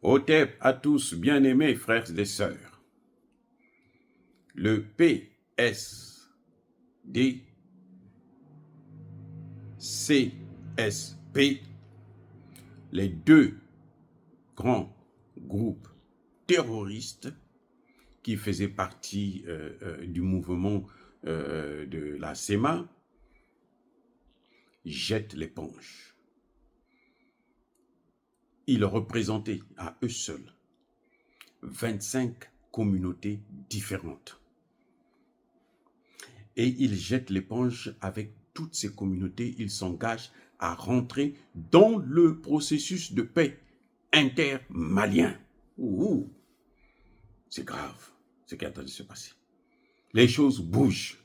Otep à tous, bien-aimés frères et sœurs. Le PSD, CSP, les deux grands groupes terroristes qui faisaient partie du mouvement de la SEMA, jettent l'éponge. Ils représentaient à eux seuls 25 communautés différentes. Et ils jettent l'éponge avec toutes ces communautés. Ils s'engagent à rentrer dans le processus de paix intermalien. C'est grave ce qui est en train de se passer. Les choses bougent.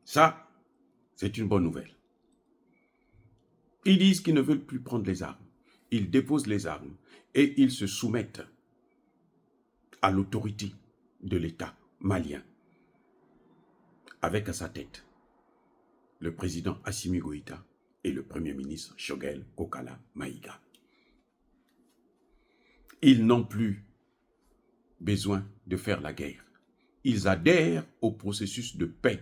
Ça, c'est une bonne nouvelle. Ils disent qu'ils ne veulent plus prendre les armes. Ils déposent les armes et ils se soumettent à l'autorité de l'État malien, avec à sa tête le président Assimi Goïta et le premier ministre Choguel Kokala Maïga. Ils n'ont plus besoin de faire la guerre. Ils adhèrent au processus de paix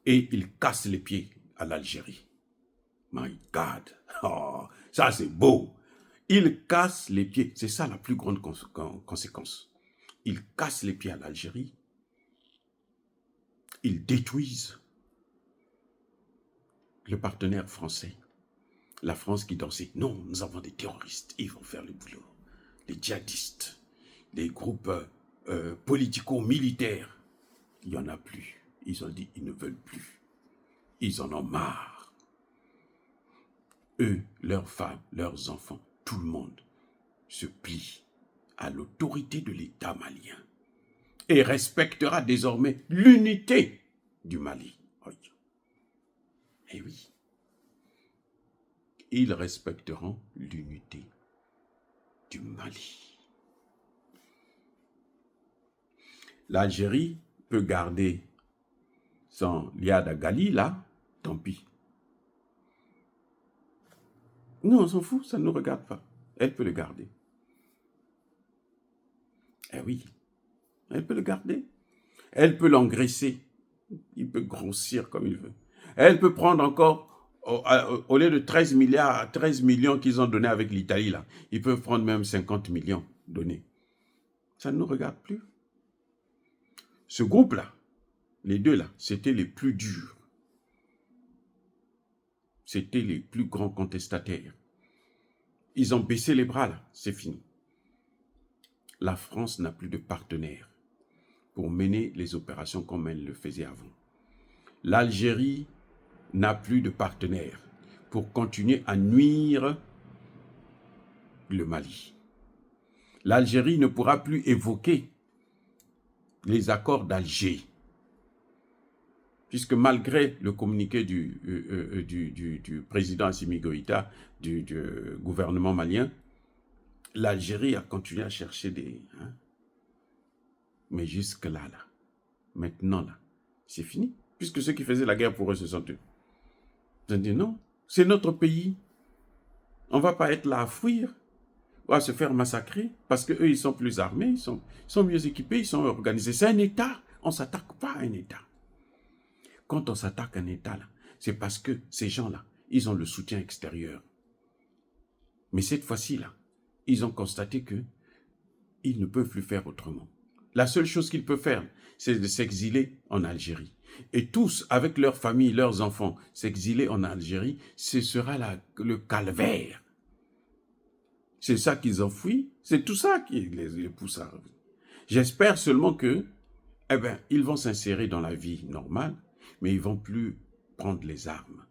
et ils cassent les pieds à l'Algérie. My God, oh, ça c'est beau. Ils cassent les pieds, c'est ça la plus grande conséquence. Ils cassent les pieds à l'Algérie. Ils détruisent le partenaire français. La France qui dansait. Non, nous avons des terroristes, ils vont faire le boulot. Les djihadistes, les groupes politico-militaires. Il n'y en a plus. Ils ont dit qu'ils ne veulent plus. Ils en ont marre. Eux, leurs femmes, leurs enfants, tout le monde se plie à l'autorité de l'État malien et respectera désormais l'unité du Mali. Eh oui. Ils respecteront l'unité du Mali. L'Algérie peut garder son Liad Gali, là, tant pis. Nous, on s'en fout, ça ne nous regarde pas. Elle peut le garder. Eh oui, elle peut le garder. Elle peut l'engraisser. Il peut grossir comme il veut. Elle peut prendre encore, au lieu de 13 millions qu'ils ont donnés avec l'Italie, là, ils peuvent prendre même 50 millions donnés. Ça ne nous regarde plus. Ce groupe-là, les deux là, c'était les plus durs. C'était les plus grands contestataires. Ils ont baissé les bras là, c'est fini. La France n'a plus de partenaire pour mener les opérations comme elle le faisait avant. L'Algérie n'a plus de partenaire pour continuer à nuire le Mali. L'Algérie ne pourra plus évoquer les accords d'Alger, puisque malgré le communiqué du président Assimi Goïta, du gouvernement malien, l'Algérie a continué à chercher des... Mais jusque-là, maintenant, c'est fini. Puisque ceux qui faisaient la guerre pour eux, ce sont eux. Ils ont dit non, c'est notre pays. On ne va pas être là à fuir, ou à se faire massacrer, parce qu'eux, ils sont plus armés, ils sont mieux équipés, ils sont organisés. C'est un État. On ne s'attaque pas à un État. Quand on s'attaque à un État, c'est parce que ces gens-là, ils ont le soutien extérieur. Mais cette fois-ci, ils ont constaté qu'ils ne peuvent plus faire autrement. La seule chose qu'ils peuvent faire, c'est de s'exiler en Algérie. Et tous, avec leurs familles, leurs enfants, s'exiler en Algérie, ce sera le calvaire. C'est ça qu'ils ont fui, c'est tout ça qui les pousse à revenir. J'espère seulement que, ils vont s'insérer dans la vie normale, mais ils ne vont plus prendre les armes.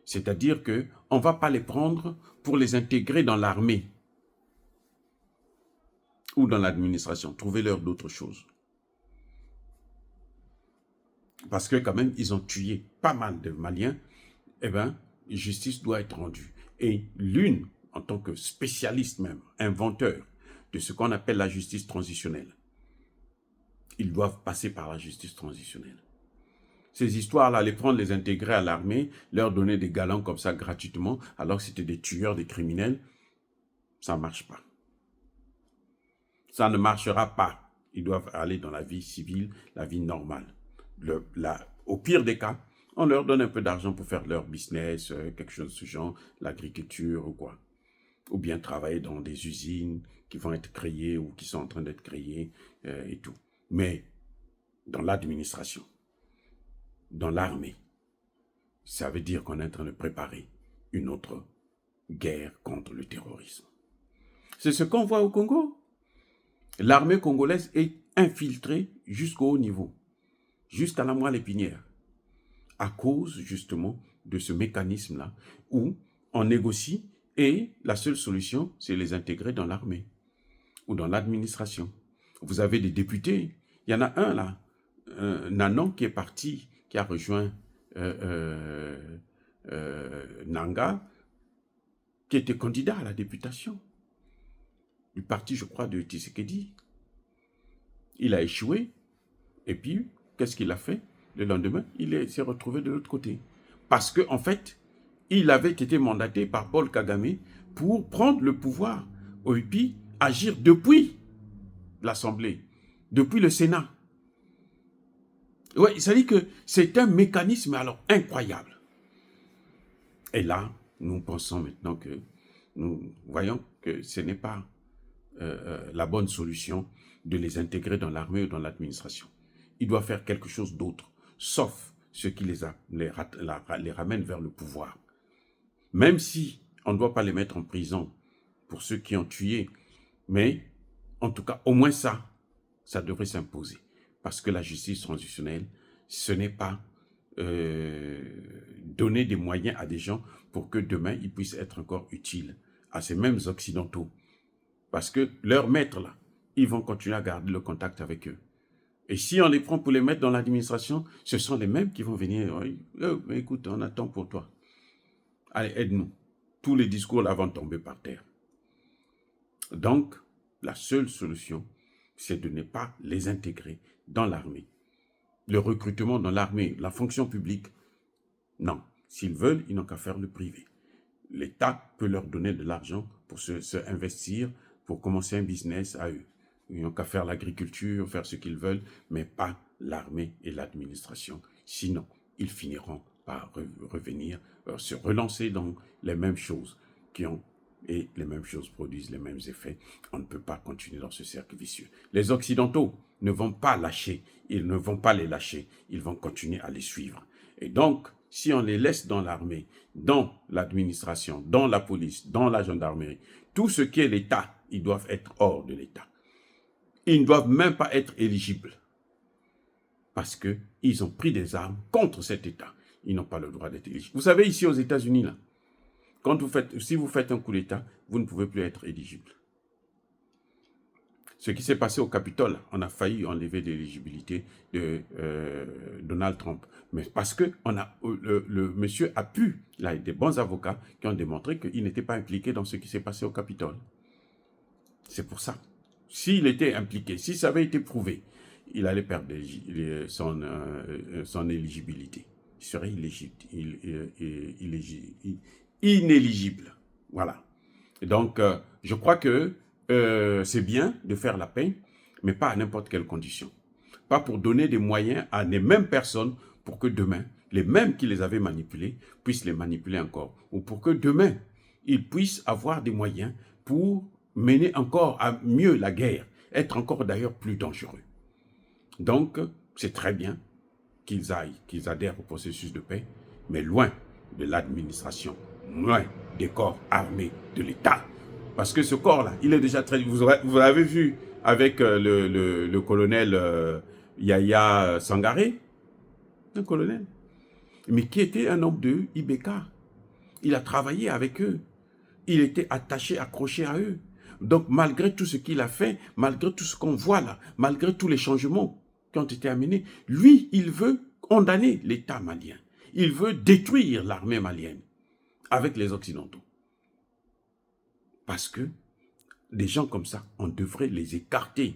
C'est-à-dire qu'on ne va pas les prendre pour les intégrer dans l'armée ou dans l'administration. Trouvez-leur d'autres choses. Parce que quand même, ils ont tué pas mal de Maliens. Justice doit être rendue. Et l'une, en tant que spécialiste même, inventeur de ce qu'on appelle la justice transitionnelle, ils doivent passer par la justice transitionnelle. Ces histoires-là, les prendre, les intégrer à l'armée, leur donner des galons comme ça gratuitement, alors que c'était des tueurs, des criminels, Ça ne marche pas. Ça ne marchera pas. Ils doivent aller dans la vie civile, la vie normale. Au pire des cas, on leur donne un peu d'argent pour faire leur business, quelque chose de ce genre, l'agriculture ou quoi. Ou bien travailler dans des usines qui vont être créées ou qui sont en train d'être créées et tout. Mais dans l'administration, dans l'armée, ça veut dire qu'on est en train de préparer une autre guerre contre le terrorisme. C'est ce qu'on voit au Congo. L'armée congolaise est infiltrée jusqu'au haut niveau, jusqu'à la moelle épinière, à cause justement de ce mécanisme-là où on négocie et la seule solution, c'est les intégrer dans l'armée ou dans l'administration. Vous avez des députés, il y en a un là, Nanon qui est parti, qui a rejoint Nanga, qui était candidat à la députation du parti, je crois, de Tshisekedi. Il a échoué, et puis, qu'est-ce qu'il a fait? Le lendemain, il s'est retrouvé de l'autre côté. Parce qu'en fait, il avait été mandaté par Paul Kagame pour prendre le pouvoir, et puis agir depuis l'Assemblée, depuis le Sénat. Oui, ça dit que c'est un mécanisme alors incroyable. Et là, nous pensons maintenant que nous voyons que ce n'est pas la bonne solution de les intégrer dans l'armée ou dans l'administration. Ils doivent faire quelque chose d'autre, sauf ce qui les ramène vers le pouvoir. Même si on ne doit pas les mettre en prison pour ceux qui ont tué, mais en tout cas, au moins ça devrait s'imposer. Parce que la justice transitionnelle, ce n'est pas donner des moyens à des gens pour que demain, ils puissent être encore utiles à ces mêmes Occidentaux. Parce que leurs maîtres, là, ils vont continuer à garder le contact avec eux. Et si on les prend pour les mettre dans l'administration, ce sont les mêmes qui vont venir. Oh, écoute, on attend pour toi. Allez, aide-nous. Tous les discours là vont tomber par terre. Donc, la seule solution, c'est de ne pas les intégrer dans l'armée. Le recrutement dans l'armée, la fonction publique, non. S'ils veulent, ils n'ont qu'à faire le privé. L'État peut leur donner de l'argent pour se investir, pour commencer un business à eux. Ils n'ont qu'à faire l'agriculture, faire ce qu'ils veulent, mais pas l'armée et l'administration. Sinon, ils finiront par revenir, se relancer dans les mêmes choses et les mêmes choses produisent les mêmes effets. On ne peut pas continuer dans ce cercle vicieux. Les Occidentaux ne vont pas lâcher, ils ne vont pas les lâcher, ils vont continuer à les suivre. Et donc, si on les laisse dans l'armée, dans l'administration, dans la police, dans la gendarmerie, tout ce qui est l'État, ils doivent être hors de l'État. Ils ne doivent même pas être éligibles. Parce qu'ils ont pris des armes contre cet État. Ils n'ont pas le droit d'être éligibles. Vous savez, ici aux États-Unis, là, si vous faites un coup d'État, vous ne pouvez plus être éligible. Ce qui s'est passé au Capitole, on a failli enlever l'éligibilité de Donald Trump. Mais parce que le monsieur a pu, il a des bons avocats qui ont démontré qu'il n'était pas impliqué dans ce qui s'est passé au Capitole. C'est pour ça. S'il était impliqué, si ça avait été prouvé, il allait perdre son éligibilité. Il serait inéligible. Voilà. Et donc, je crois que c'est bien de faire la paix, mais pas à n'importe quelle condition. Pas pour donner des moyens à les mêmes personnes pour que demain, les mêmes qui les avaient manipulés puissent les manipuler encore. Ou pour que demain, ils puissent avoir des moyens pour mener encore à mieux la guerre, être encore d'ailleurs plus dangereux. Donc, c'est très bien qu'ils adhèrent au processus de paix, mais loin de l'administration, loin des corps armés de l'État. Parce que ce corps-là, il est déjà très... Vous l'avez vu avec le colonel Yaya Sangaré, un colonel, mais qui était un homme de IBK. Il a travaillé avec eux. Il était attaché, accroché à eux. Donc, malgré tout ce qu'il a fait, malgré tout ce qu'on voit là, malgré tous les changements qui ont été amenés, lui, il veut condamner l'État malien. Il veut détruire l'armée malienne avec les Occidentaux. Parce que des gens comme ça, on devrait les écarter.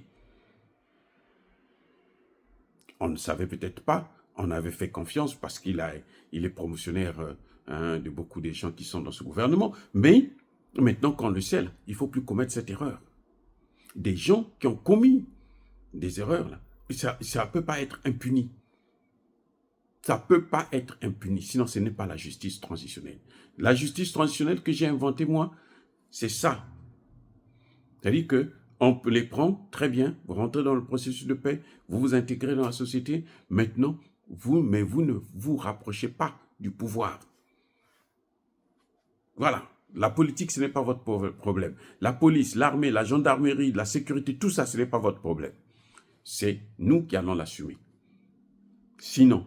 On ne savait peut-être pas, on avait fait confiance parce qu'il est promotionnaire de beaucoup des gens qui sont dans ce gouvernement, mais Maintenant qu'on le sait, là, il ne faut plus commettre cette erreur. Des gens qui ont commis des erreurs, là, ça ne peut pas être impuni. Ça ne peut pas être impuni, sinon ce n'est pas la justice transitionnelle. La justice transitionnelle que j'ai inventée, moi, c'est ça. C'est-à-dire qu'on peut les prendre, très bien, vous rentrez dans le processus de paix, vous vous intégrez dans la société, maintenant, vous ne vous rapprochez pas du pouvoir. Voilà. La politique, ce n'est pas votre problème. La police, l'armée, la gendarmerie, la sécurité, tout ça, ce n'est pas votre problème. C'est nous qui allons l'assumer. Sinon,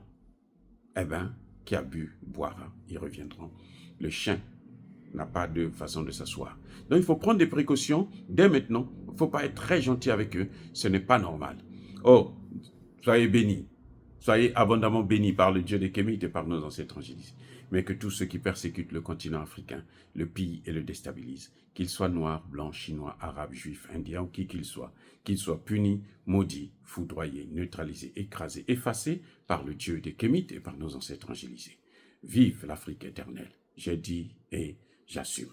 eh bien, qui a bu boira, ils reviendront. Le chien n'a pas de façon de s'asseoir. Donc, il faut prendre des précautions dès maintenant. Il ne faut pas être très gentil avec eux. Ce n'est pas normal. Oh, soyez bénis. Soyez abondamment bénis par le Dieu des Kémites et par nos ancêtres angéliques. Mais que tous ceux qui persécutent le continent africain le pillent et le déstabilisent, qu'ils soient noirs, blancs, chinois, arabes, juifs, indiens ou qui qu'ils soient punis, maudits, foudroyés, neutralisés, écrasés, effacés par le Dieu des Kémites et par nos ancêtres angélisés. Vive l'Afrique éternelle. J'ai dit et j'assume.